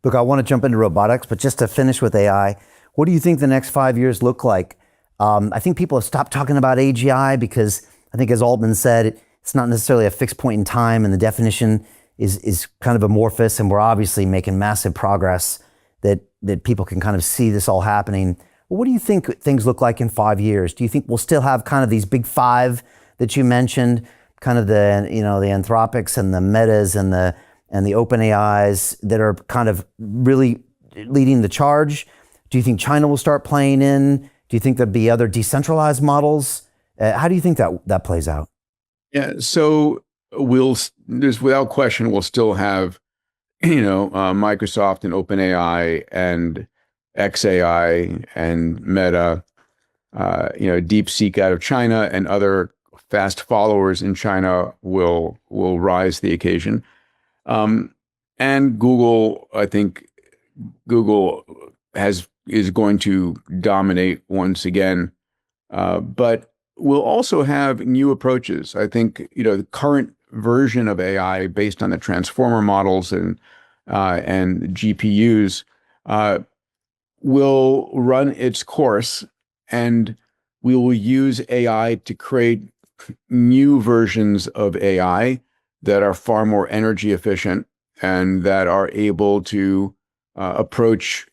Look, I want to jump into robotics, but just to finish with AI, what do you think the next 5 years look like? I think people have stopped talking about AGI because I think, as Altman said, it's not necessarily a fixed point in time, and the definition is kind of amorphous, and we're obviously making massive progress that people can kind of see this all happening. What do you think things look like in 5 years? Do you think we'll still have kind of these big five that you mentioned, kind of the Anthropics and the Metas and the open AIs that are kind of really leading the charge? Do you think China will start playing in? Do you think there'll be other decentralized models? How do you think that plays out? Yeah, so there's without question we'll still have Microsoft and OpenAI and XAI and Meta, DeepSeek out of China, and other fast followers in China will rise to the occasion. And Google, I think Google is going to dominate once again. But we'll also have new approaches. I think, the current version of AI based on the transformer models and GPUs will run its course, and we will use AI to create new versions of AI that are far more energy efficient and that are able to approach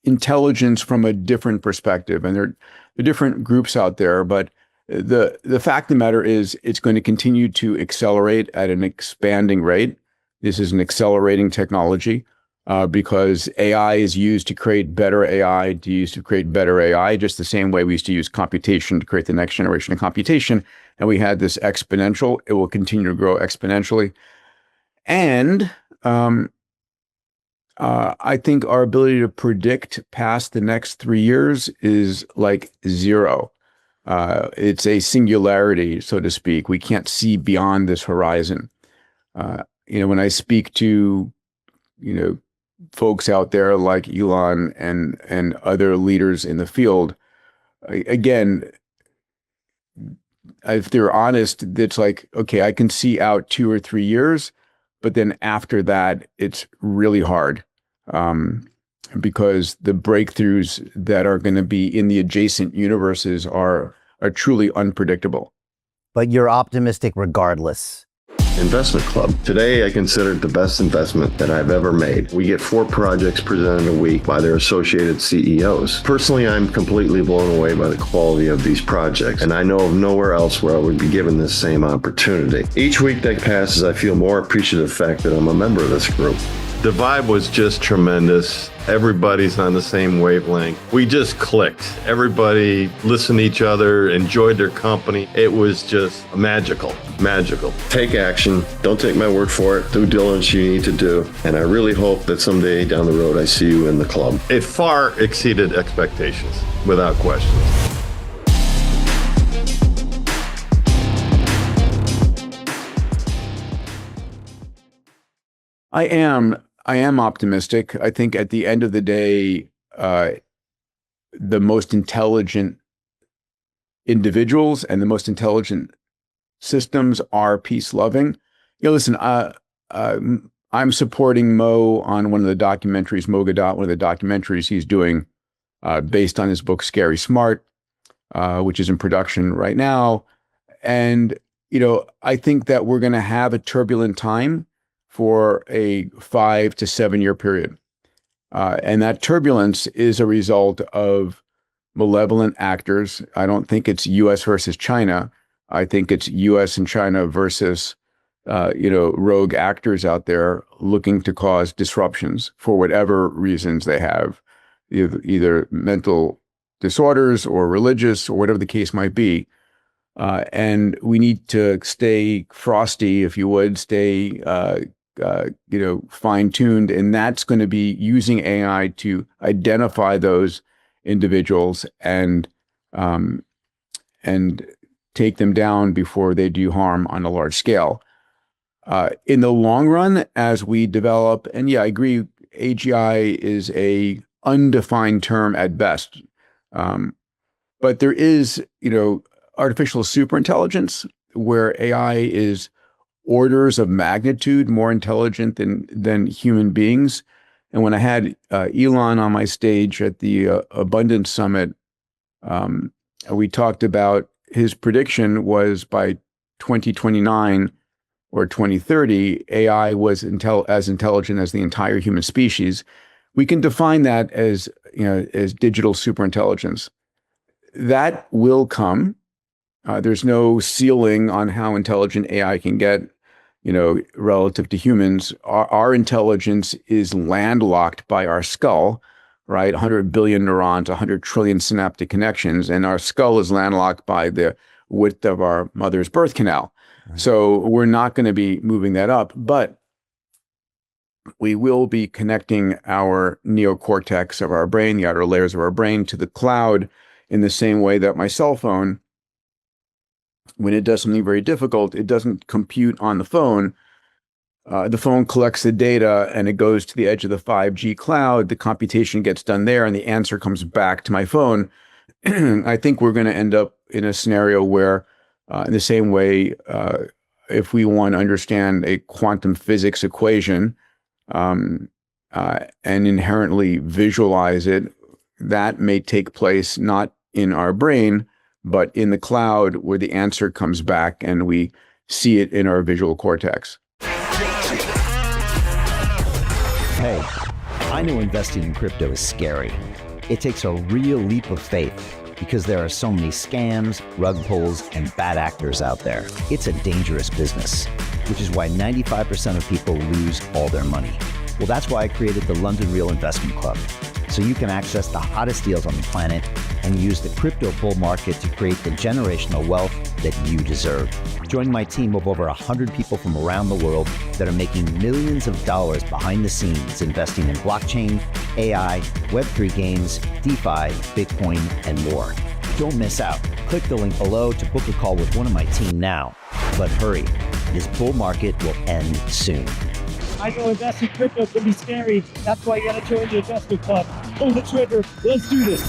intelligence from a different perspective. And there are different groups out there, but the fact of the matter is it's going to continue to accelerate at an expanding rate. This is an accelerating technology because AI is used to create better AI, just the same way we used to use computation to create the next generation of computation. And we had this exponential. It will continue to grow exponentially. And I think our ability to predict past the next 3 years is like zero. It's a singularity, so to speak. We can't see beyond this horizon. When I speak to, folks out there like Elon and other leaders in the field, again, if they're honest, it's like, okay, I can see out 2 or 3 years, but then after that, it's really hard because the breakthroughs that are going to be in the adjacent universes are truly unpredictable. But you're optimistic regardless. Investment Club. Today, I consider it the best investment that I've ever made. We get 4 projects presented a week by their associated CEOs. Personally, I'm completely blown away by the quality of these projects, and I know of nowhere else where I would be given this same opportunity. Each week that passes, I feel more appreciative of the fact that I'm a member of this group. The vibe was just tremendous. Everybody's on the same wavelength. We just clicked. Everybody listened to each other, enjoyed their company. It was just magical. Take action. Don't take my word for it. Due diligence you need to do. And I really hope that someday down the road I see you in the club. It far exceeded expectations, without question. I am optimistic. I think at the end of the day, the most intelligent individuals and the most intelligent systems are peace-loving. Listen, I'm supporting Mo on one of the documentaries, Mo Gadot, one of the documentaries he's doing based on his book, Scary Smart, which is in production right now. And, I think that we're going to have a turbulent time for a 5 to 7 year period. And that turbulence is a result of malevolent actors. I don't think it's US versus China. I think it's US and China versus, rogue actors out there looking to cause disruptions for whatever reasons they have, either mental disorders or religious or whatever the case might be. And we need to stay frosty, if you would, stay fine-tuned, and that's going to be using AI to identify those individuals and take them down before they do harm on a large scale. In the long run, as we develop, and yeah, I agree, AGI is a undefined term at best, but there is, artificial superintelligence where AI is orders of magnitude more intelligent than human beings. And when I had Elon on my stage at the Abundance Summit, we talked about his prediction was by 2029 or 2030, AI was as intelligent as the entire human species. We can define that as, as digital superintelligence. That will come. There's no ceiling on how intelligent AI can get, relative to humans. Our intelligence is landlocked by our skull, right? 100 billion neurons, 100 trillion synaptic connections, and our skull is landlocked by the width of our mother's birth canal. Right. So we're not going to be moving that up, but we will be connecting our neocortex of our brain, the outer layers of our brain, to the cloud in the same way that my cell phone, when it does something very difficult, it doesn't compute on the phone. The phone collects the data and it goes to the edge of the 5G cloud. The computation gets done there and the answer comes back to my phone. I think we're going to end up in a scenario where, in the same way, if we want to understand a quantum physics equation and inherently visualize it, that may take place not in our brain, but in the cloud where the answer comes back and we see it in our visual cortex. Hey, I know investing in crypto is scary. It takes a real leap of faith because there are so many scams, rug pulls, and bad actors out there. It's a dangerous business, which is why 95% of people lose all their money. Well, that's why I created the London Real Investment Club, so you can access the hottest deals on the planet and use the crypto bull market to create the generational wealth that you deserve. Join my team of over 100 people from around the world that are making millions of dollars behind the scenes investing in blockchain, AI, Web3 games, DeFi, Bitcoin, and more. Don't miss out. Click the link below to book a call with one of my team now. But hurry, this bull market will end soon. I know investing crypto can be scary. That's why you gotta join the investment club. Pull the trigger. Let's do this.